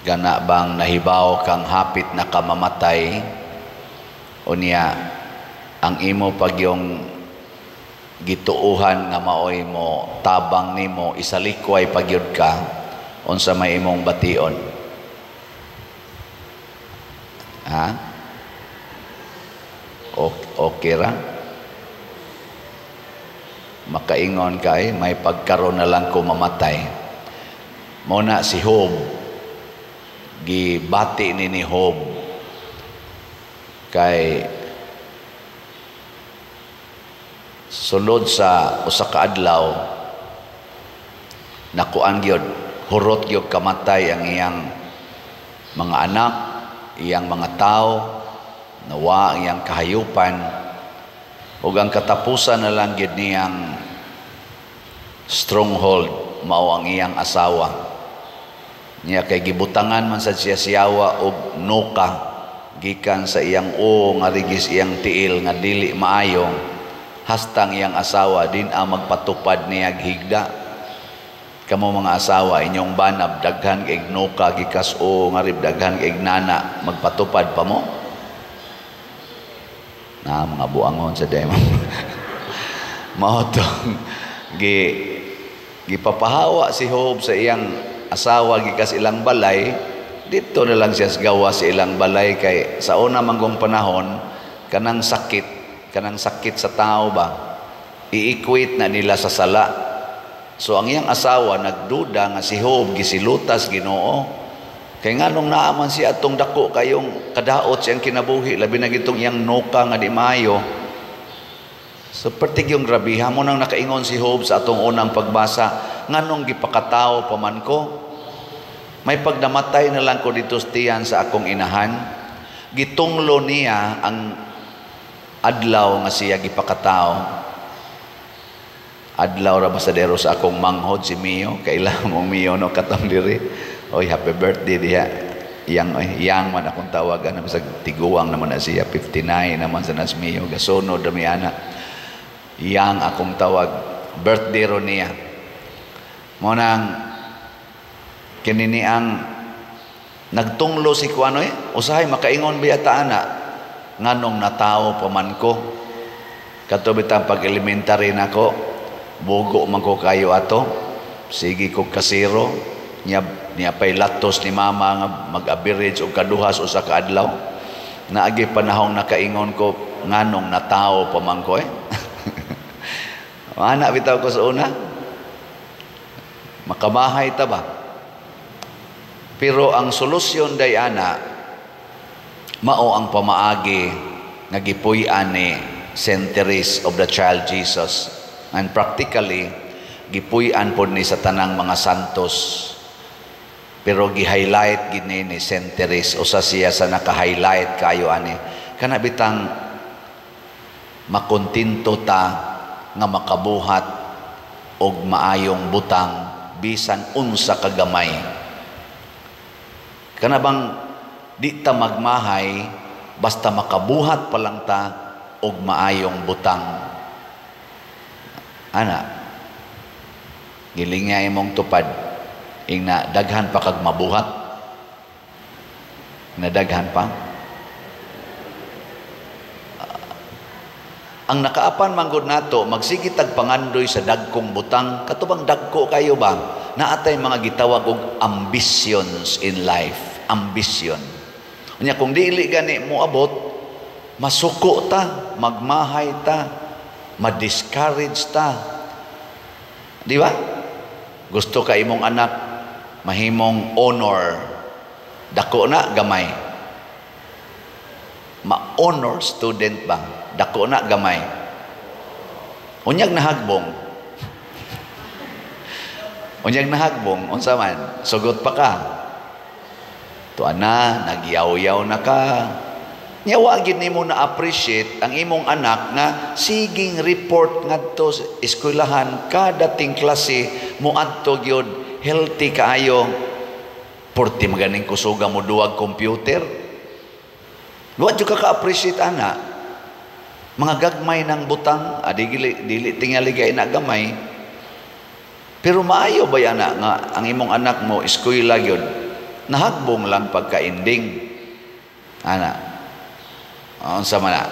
Gana bang nahibaw kang hapit na kamamatay, unya ang imo pag yung gituuhan nga maoy mo tabang nimo isalikway pagyud ka, unsa may imong bation? Ha? Okay ra? Makaingon kay may pagkaroon na lang ko mamatay. Muna si Job, gibati ni Job kay sulod sa usa ka adlaw nakuan gyud, hurot gyud kamatay ang iyang mga anak, iyang mga tao, nawa ang iyang kahayupan, ug ang katapusan na lang gyud niyang stronghold mao ang iyang asawa. Niya kay gibutangan man sa siyawa og nuka gikan sa iyang nga rigis iyang tiil nga dili maayo, hastang iyang asawa din ang magpatupad niya higda. Kamo mga asawa, inyong banab daghan kay nuka gikas nga rib daghan kay nana, magpatupad pa mo na mga buangon sa demo. Mao tong gipapahawa si Job sa iyang asawa gikas ilang balay, dito na lang siya gawa sa ilang balay kay sa una manggong panahon kanang sakit sa tao ba i-equate na nila sa sala. So ang iyang asawa nagduda nga si Job gisilutas Ginoo kay nganong naaman siya atong dako kayong kadaot siyang kinabuhi, labi na gitong iyang nuka nga di maayo. So pertigyong grabiha mo nang nakaingon si Job sa atong unang pagbasa, nganong gipakatao pa man ko, may pagnamatay na lang ko dito tiyan sa akong inahan. Gitunglo niya ang adlaw nga siya gipakatao. Adlaw ra basadero sa akong manghod si Mio, kailangan mo Mio no katong diri. Oy, happy birthday diha. Yang man akong tawagan na bisag tiguang naman na siya, 59 naman sa nas Mio, gasunod dami ana. Yang akong tawag, birthday ro niya. Mo nang kinini ang nagtunglo si kuano usahay makaingon biyata ana nganong natao pa man ko, katubit ang pag elementary nako, bugo man ko kayo ato, sige ko kasiro niya pay latos ni mama nga mag-average og kaduhas usa ka adlaw. Naagi panahong nakaingon ko nganong natao pa man ko ana bitaw ko sa una, makabahay ta ba? Pero ang solusyon day ana mao ang pamaagi nga gipuy-an ni Saint Therese of the Child Jesus, and practically gipuy-an pod ni sa tanang mga santos, pero gi-highlight gid ni Saint Therese, usa siya sa naka-highlight kayo ani kana bitang makontinto ta nga makabuhat og maayong butang bisan unsa kagamay. Kana bang di ta magmahay basta makabuhat pa lang ta og maayong butang. Ana, gilingay mong tupad ing na daghan pa kag mabuhat, na daghan pa. Ang nakaapan manggod nato magsigit tag pangandoy sa dagkong butang, katubang dagko kayo ba naatay mga gitawag og ambitions in life. Ambition unya kung dili gani mo abot, masuko ta, magmahay ta, ma-discourage ta, di ba? Gusto ka imong anak mahimong honor, dako na gamay, ma-honor student ba, dako na gamay, unyag nahagbong unsa man sugot pa ka tuan na nagyaw-yaw na ka, nyawa gid nimo na appreciate ang imong anak nga siging report ngadto sa eskwelahan, kada ting klase mo adto gyud, healthy kaayo, porti maganing kusuga mo duwag computer. Luwad jud ka appreciate ana mga gagmay ng butang, dili tingali kay na gamay, pero maayo ba ana nga ang imong anak mo eskwela gyud nahagbong lang pagka-ending. Ana, unsa man na.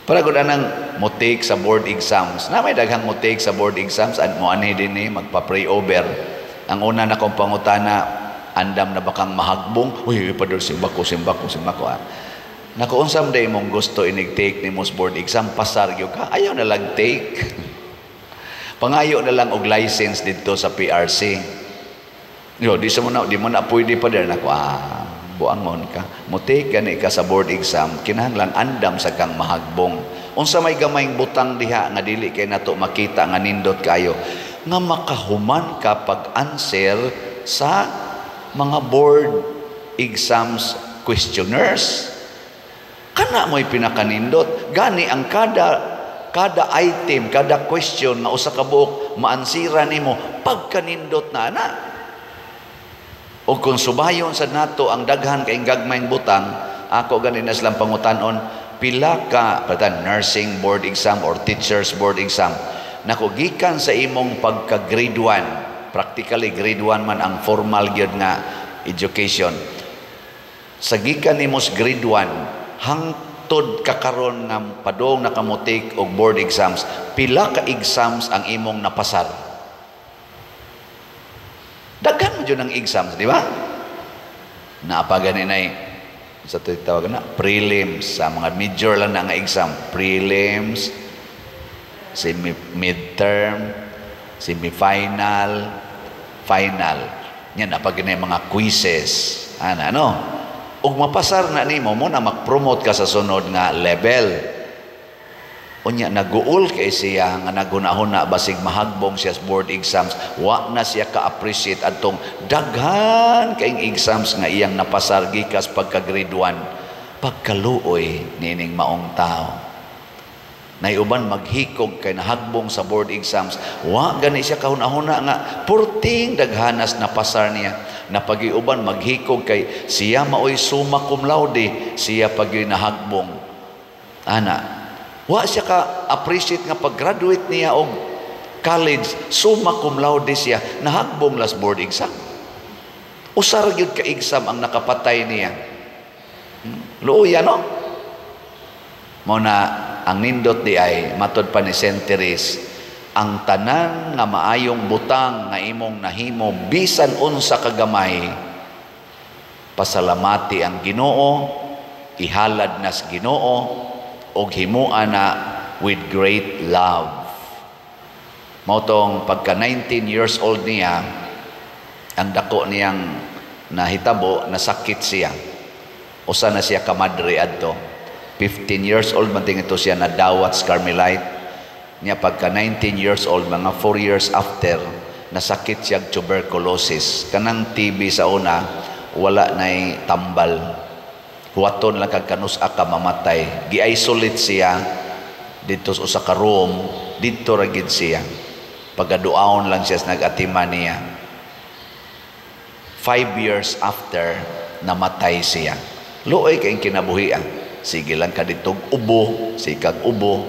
Para gud anang mo take sa board exams. Na may daghang mo take sa board exams at mo ani din ni magpa-pray over. Ang una na kong pangutana, andam na bakang mahagbong? Uy, padol simbako. Naku, unsam day mong gusto inig-take ni mos board exam, pasar gyud ka. Ayaw na lang take. Pangayo na lang og license dito sa PRC. Yo, di mo na pwede pa din. Naku, buangon ka. Mo take gani ka sa board exam, kinahanglan andam sa kang mahagbong. Unsa may gamayng butang diha nga dili kay nato makita nga nindot kayo, nga makahuman ka pag-answer sa mga board exams questionnaires. Kana mo'y pinakanindot. Gani ang kada item, kada question nga usa ka buok maansira nimo pagkanindot na ana. O kung subayon sa nato ang daghan kay gagmayng butang, ako gani na silang pangutanon, pila ka nursing board exam or teachers board exam nakugikan sa imong pagka grade 1, practically grade 1 man ang formal gyud nga education. Sa gikan nimos grade 1 hangtod kakaron nga padong nakamutik og board exams, pila ka exams ang imong napasar? Daghan mo dyan ang exams, di ba? Napaganinay sa tawag na prelims, sa mga major lang na nga exam, prelims, midterm, semifinal, final. Yan, napaginay mga quizzes. Ano? Ug mapasar na nimo mo na mag-promote ka sa sunod nga level. Unya naguol kay siya nga naghunahuna basig mahagbong siya sa board exams, wa na siya ka-appreciate adtong daghan kaing exams nga iyang napasar gikas pagka grade 1. Pagkaluoy nining maong tao. Naiuban maghikog kay nahagbong sa board exams, wa gani siya kahuna-huna nga purting daghanas napasar niya. Napagiuban maghikog kay siya maoy summa cum laude, siya pagyoy nahagbong. Ana, wa siya ka-appreciate nga pag-graduate niya og college, summa cum laude siya, nahagbong last board exam. Usar gyud ka exam ang nakapatay niya. Luoy no? Muna ang nindot di ay matod pa ni Centeries, ang tanan nga maayong butang nga imong nahimo bisan unsa kagamay, pasalamati ang Ginoo, ihalad nas Ginoo, og himuan na with great love. Motong pagka 19 years old niya, ang dako niyang nahitabo, nasakit siya. Usa na siya kamadre adto. 15 years old man ito siya nadawat sa Carmelite. Niya pagka 19 years old, mga 4 years after, nasakit siya tuberculosis. Kanang TB sa una, wala na'y tambal. Huwaton lang kag kanus-a ka mamatay. Gi-isolate siya dito sa usa ka room, dito ra gid siya. Pagaduaon lang siya sa nag-atiman niya. 5 years after, namatay siya. Luoy kay kinabuhian. Sige lang ka ditong ubo, sikag ubo.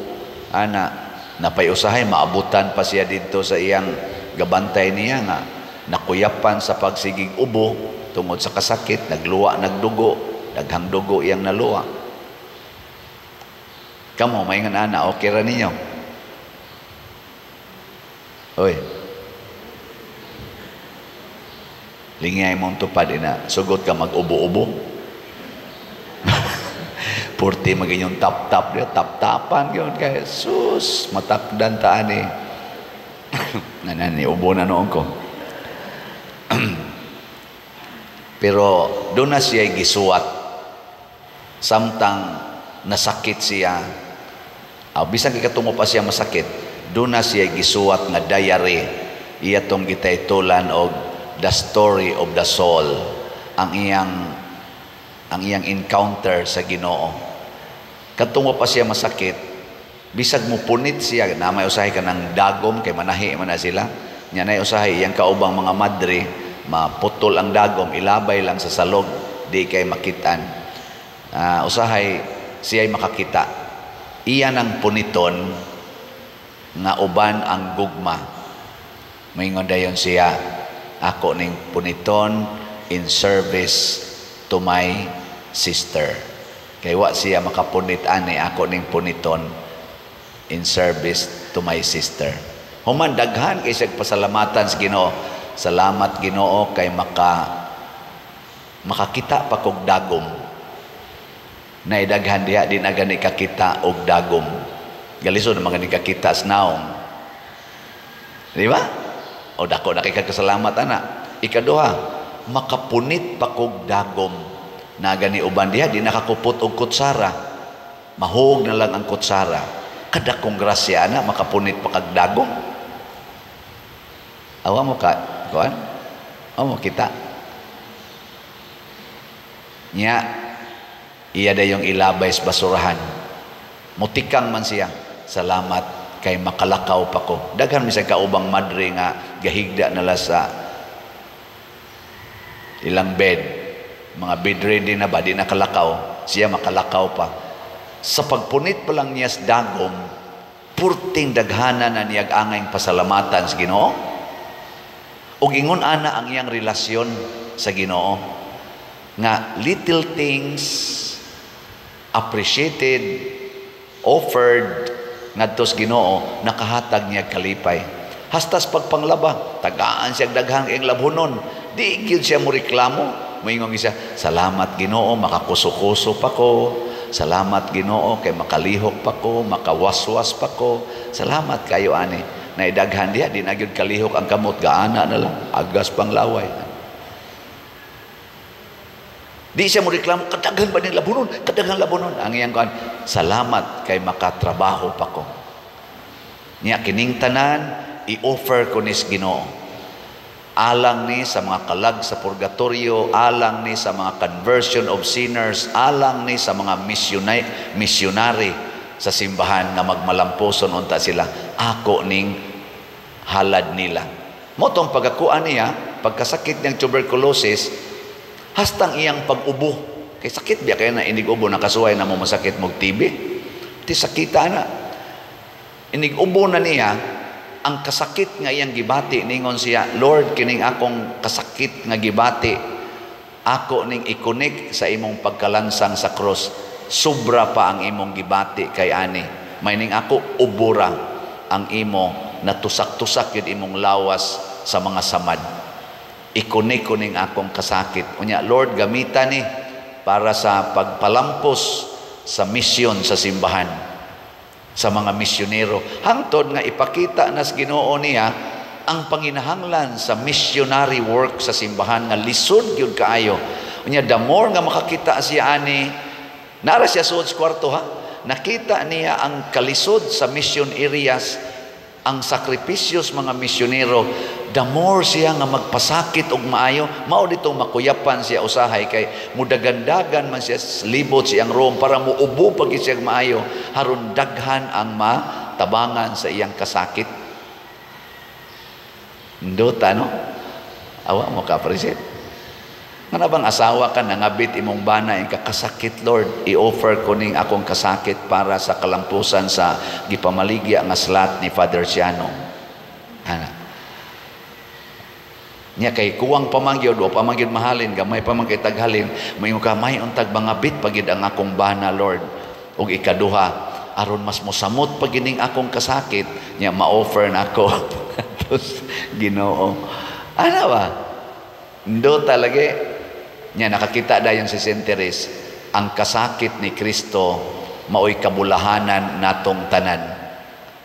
Ana, napayusahay maabutan pa siya dito sa iyang gabantay niya nga nakuyapan sa pagsigig ubo tungod sa kasakit, nagluwa, nagdugo. Daghang dugo iyang naluwa. Kamo, may nga ana, okay ra ninyo? Oy. Lingay mong tupad ina, sugot ka mag-ubo-ubo. Purti maginyong tap-tap diyo, tap-tapan yun. Kaya, sus, matapdan taan eh. Nanani, ubo na noon ko. Pero doon na siya gisuwat. Samtang nasakit siya, bisan kikatungo pa siya masakit, doon na siya gisuwat nga diary. Iya tong gitaytulan og The Story of the Soul, ang iyang encounter sa Ginoo. Katungo pa siya masakit, bisag mo punit siya, na may usahay ka ng dagom, kay manahi man na sila. Nya na usahay, iyang kaubang mga madre, maputol ang dagom, ilabay lang sa salog, di kay makitan. Usahay siya'y makakita. Iyan ang puniton nga uban ang gugma. Maingon dayon siya, ako ning puniton in service to my sister. Kay wa siya makapunit ani, ako ning puniton in service to my sister. Human daghan kay siya pasalamatan sa Ginoo. Salamat Ginoo kay makakita pa kog dagom. Naidaghan diha din na gani kakita og dagom. Galisod naman gani kakita sa naong. Di ba? O dako na kay kasalamat ana. Ikaduha, makapunit pa kog dagom. Na gani uban diha di nakakupot og kutsara. Mahog na lang ang kutsara. Kada kong grasya na makapunit pa kag dagom. Awa mo ka, kuan? Awa mo kita. Nya iya dayong ilabay sa basurahan. Mutikang man siya. Salamat kay makalakaw pa ko. Daghan mi sa kaubang madre nga gahigda nala sa ilang bed. Mga bedridden na ba, di nakalakaw. Siya makalakaw pa. Sa pagpunit pa lang niya sa dagom, purting daghana na niyag angay pasalamatan sa Ginoo. Ug ingon ana ang iyang relasyon sa Ginoo. Nga little things appreciated, offered ngadto sa Ginoo, nakahatag niya kalipay. Hastas pagpanglaba, tagaan siya daghang ing labhonon. Di gyud siya mo reklamo. Moingon siya, salamat Ginoo, makakuso-kuso pa ko. Salamat Ginoo kay makalihok pa ko, makawaswas pa ko. Salamat kayo ani. Naidaghan diha di na gyud kalihok ang kamot, gaana na lang, agas pang laway. Di siya mo reklamo, kadaghan ba ning labunon? Kadaghan labunon. Ang iyang kuan, salamat kay makatrabaho pa ko. Nya kining tanan i-offer ko ni Ginoo. Alang ni sa mga kalag sa purgatorio, alang ni sa mga conversion of sinners, alang ni sa mga missionary sa simbahan nga magmalamposon unta sila. Ako ning halad nila. Motong pagakuan niya, pagkasakit niyang tuberculosis, hastang iyang pag-ubo. Kay sakit biya kaya na inig-ubo, nakasuway na mo masakit mong TB. Ti sakita na. Inig-ubo na niya, ang kasakit nga iyang gibati, ningon siya, Lord, kining akong kasakit nga gibati, ako ning ikonik sa imong pagkalansang sa cross. Sobra pa ang imong gibati kay ani. May ning ako, ubura ang imo, natusak-tusak yun imong lawas sa mga samad. Ikonik ko ning akong kasakit. Unya, Lord, gamitan ni para sa pagpalampos sa misyon sa simbahan, sa mga misyonero. Hangtod nga ipakita na sa Ginoo niya ang panginahanglan sa missionary work sa simbahan nga lisod gyud kaayo. Unya, the more nga makakita siya ani, nara siya suod sa kwarto ha, nakita niya ang kalisod sa mission areas, ang sakripisyos mga misyonero, the more siya nga magpasakit og maayo, mao ditong makuyapan siya usahay kay mudagandagan man siya libot siyang room para muubo pag siya maayo haron daghan ang matabangan sa iyang kasakit. Ndota no? Awa mo ka preset. Nga bang asawa ka, nangabit imong bana, yung kakasakit, Lord, i-offer ko ning akong kasakit para sa kalampusan sa gipamaligya nga slat ni Father Ciano. Ana. Nya kay kuwang pamangyod, o pamangyod mahalin, gamay pamangyod taghalin, may kamay untag mangabit pagid ang akong bana, Lord. O ikaduha, aron mas mosamot pagining akong kasakit, nya ma-offer na ako. Tapos, Ginoo. Ano ba? Ndo talaga. Nya nakakita dayon si Saint Therese, ang kasakit ni Kristo maoy kabulahanan natong tanan.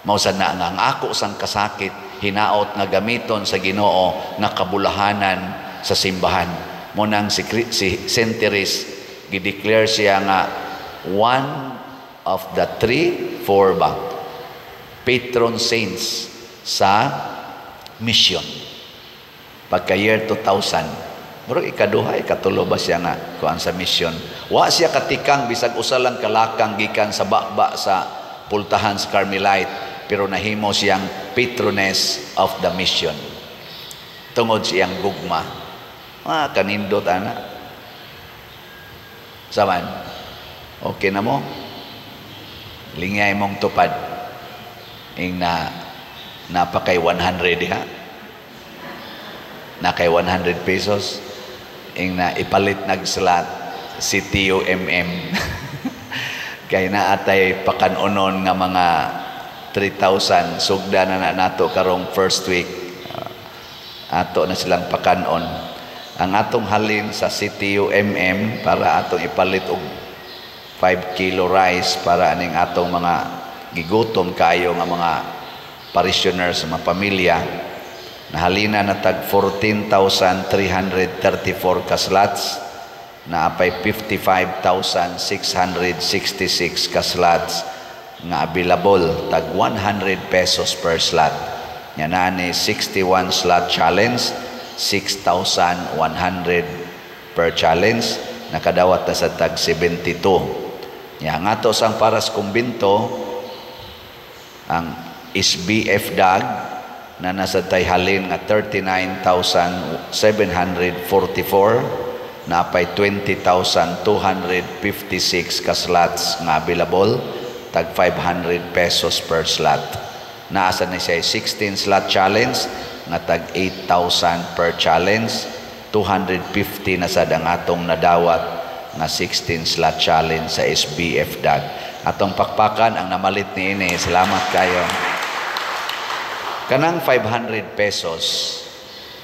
Mao sad na nga ang ako sang kasakit hinaot nga gamiton sa Ginoo nga kabulahanan sa simbahan. Mo nang si Saint Therese gideclare siya nga one of the 3-4 patron saints sa mission. Pagka year 2000, bro, ikaduha, ikatulo ba siya nga kuan sa mission. Wa siya katikang bisag usa lang kalakang gikan sa bakba sa pultahan sa Carmelite, pero nahimo siyang patroness of the mission. Tungod siyang gugma. Kanindot ana. Saman. Okay na mo? Lingay mong tupad. Ing napakay 100 ha. na kay 100 pesos ing na ipalit nag-slot CTUMM kay naatay pakanunon nga mga 3,000 sugda na nato karong first week. Ato na silang pakanon. Ang atong halin sa CTUMM para atong ipalit og 5 kilo rice para aning atong mga gigutom kayo nga mga parishioners, mga pamilya. Nahalina na tag 14,334 ka slots, na apay 55,666 ka slots nga available, tag 100 pesos per slot. Yan na ni 61 slot challenge, 6,100 per challenge, nakadawat na sa tag 72. Yan nga to sang paras kumbinto, ang SBF DAG na nasa tayhalin nga 39,744, na apay 20,256 ka slots nga available, tag 500 pesos per slot. Naasa na siya 16 slot challenge nga tag 8,000 per challenge, 250 na sad ang atong nadawat nga 16 slot challenge sa SBF DAG. Atong pakpakan ang namalit ni ini. Salamat kayo. Kanang 500 pesos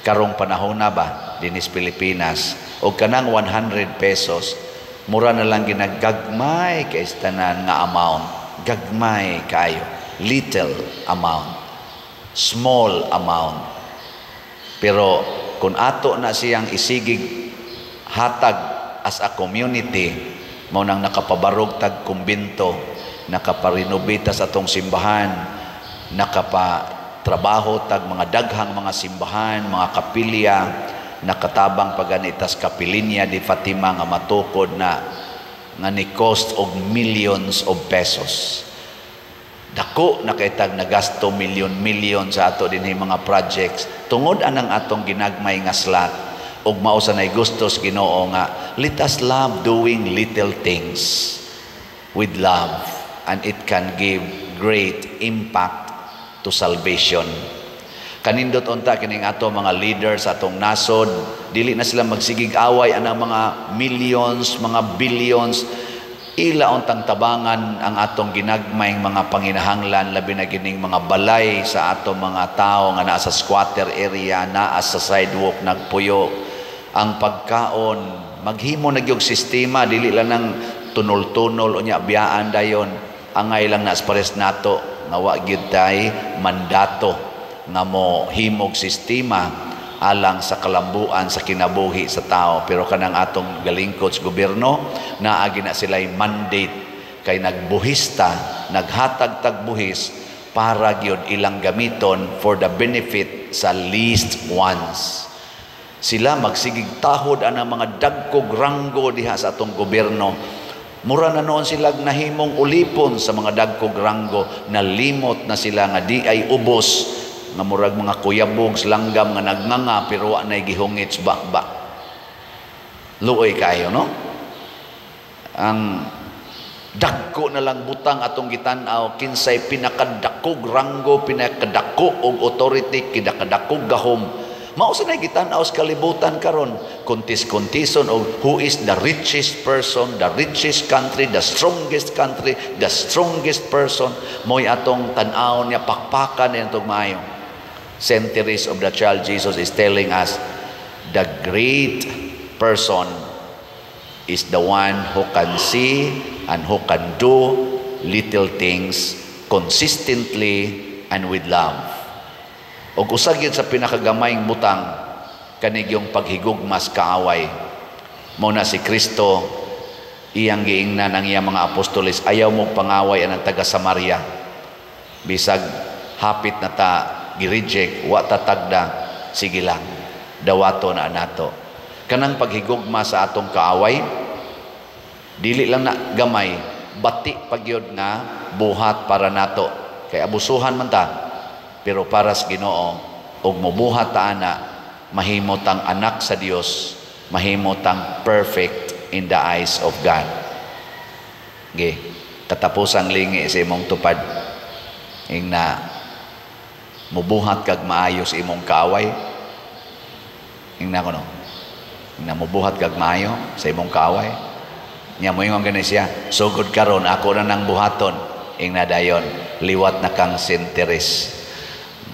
karong panahon na ba dinis Pilipinas, o kanang 100 pesos mura na lang ginagagmay kay tanan nga amount. Gagmay kayo, little amount, small amount. Pero kung ato na siyang isigig hatag as a community, mao nang nakapabarog tag kumbinto, nakaparenovate sa atong simbahan, nakapatrabaho tag mga daghang mga simbahan, mga kapilya, nakatabang paganitas kapilinya di Fatima nga matukod na nga ni cost og millions of pesos. Dako na kay tag nagasto million sa ato dinhi mga projects tungod anang atong ginagmay nga slot. Og mao sa nay gustos Ginoo nga let us love doing little things with love, and it can give great impact to salvation. Kanindot unta kining ato mga leaders atong nasod, dili na sila magsigig away anang mga millions, mga billions. Ila untang tabangan ang atong ginagmayng mga panginahanglan, labi na gining mga balay sa atong mga tao nga naa sa squatter area, naa sa sidewalk nagpuyo. Ang pagkaon, maghimo na gyud sistema, dili lang ng tunol-tunol unya biyaan dayon. Angay lang na pares nato nga wa gyud tay mandato nga mo himog sistema alang sa kalambuan sa kinabuhi sa tao. Pero kanang atong galingkod sa gobyerno, naagi na sila'y mandate kay nagbuhista, naghatag tagbuhis para gyud ilang gamiton for the benefit sa least ones. Sila magsigig tahod anang mga dagkog ranggo diha sa atong gobyerno. Mura na noon sila nahimong ulipon sa mga dagkog ranggo, nalimot na sila nga di ay ubos, nga murag mga kuyabog langgam nga nagnganga pero wa nay gihungits bakba. Luoy kayo, no? Ang dagko na lang butang atong gitan-aw, kinsay pinakadakog ranggo, pinakadako og authority, kidakadakog gahom. Mao sa nay gitan-aw sa kalibutan karon, kontis-kontison og who is the richest person, the richest country, the strongest person. Mo'y atong tan-aw niya, pakpakan niya itong maayo. Centuries of the child Jesus is telling us the great person is the one who can see and who can do little things consistently and with love. O usag yun sa pinakagamay butang kanig yung paghigugmas kaaway. Muna si Kristo, iyang giingnan ang iyang mga apostoles, ayaw mo pangaway ang taga Samaria. Bisag hapit na ta gi-reject, wa tatagda, sige lang, dawato na nato. Kanang paghigugma sa atong kaaway, dili lang na gamay, bati pagyod nga buhat para nato. Kay abusuhan man ta, pero para sa Ginoo, og mobuhat ta ana, mahimot ang anak sa Dios, mahimot ang perfect in the eyes of God. Okay, katapusang lingi sa imong tupad, ing na mubuhat kag maayos imong kaaway, Ingna ko no. Ingna mo buhat kag maayo sa imong kaway. Nya mo ingon gani siya, sugod karon ako na nang buhaton. Ingna dayon, liwat na kang sinteres.